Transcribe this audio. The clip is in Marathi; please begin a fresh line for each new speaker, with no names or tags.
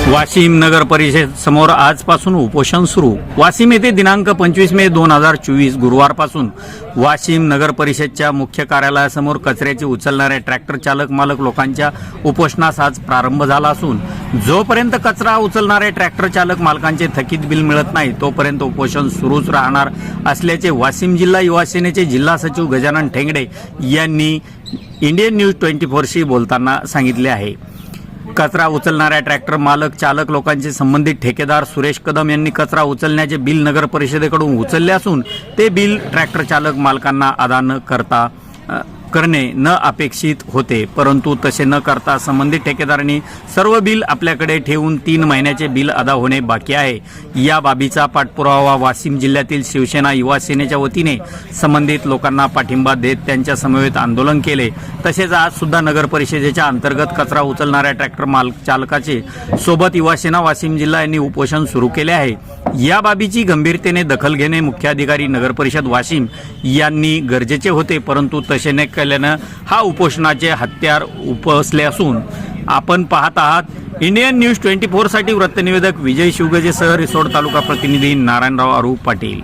वाशिम नगर परिषद समोर आजपासून उपोषण सुरू। वाशिम येथे दिनांक 25 मे 2024 गुरुवारपासून वाशिम नगर परिषदच्या मुख्य कार्यालयासमोर कचऱ्याचे उचलणारे ट्रॅक्टर चालक मालक लोकांच्या उपोषणास आज प्रारंभ झाला असून जोपर्यंत कचरा उचलणारे ट्रॅक्टर चालक मालकांचे थकीत बिल मिळत नाही तोपर्यंत उपोषण सुरूच राहणार असल्याचे वाशिम जिल्हा युवा सेनेचे जिल्हा सचिव गजानन ठेंगडे यांनी इंडियन न्यूज 24 शी बोलताना सांगितले आहे। कचरा उचलणाऱ्या ट्रॅक्टर मालक चालक लोकांचे संबंधित ठेकेदार सुरेश कदम यांनी कचरा उचलण्याचे बिल नगर परिषदेकडून उचलले असून ते बिल ट्रॅक्टर चालक मालकांना अदा न करणे न अपेक्षित होते, परंतु तसे न करता संबंधित ठेकेदारांनी सर्व बिल आपल्याकडे ठेवून 3 महिन्याचे बिल अदा होणे बाकी आहे। या बाबीचा पाठपुरावा वाशिम जिल्ह्यातील शिवसेना युवा सेनेच्या वतीने संबंधित लोकांना पाठिंबा देत त्यांच्या समवेत आंदोलन केले। तसेच आज सुद्धा नगर परिषदेच्या अंतर्गत कचरा उचलणाऱ्या ट्रॅक्टर मालक चालकाचे सोबत युवा सेना वाशिम जिल्हा यांनी उपोषण सुरू केले आहे। या बाबीची गंभीरतेने दखल घेणे मुख्याधिकारी नगर परिषद वाशिम यांनी गरजेचे होते, परंतु तसे न केल्याने हा उपोषणाचे हत्यार उपसले असून आपण पाहत आहात इंडियन न्यूज 24 साठी वृत्तनिवेदक विजय शिवगजेसह रिसोड तालुका प्रतिनिधी नारायणराव अरूप पाटील।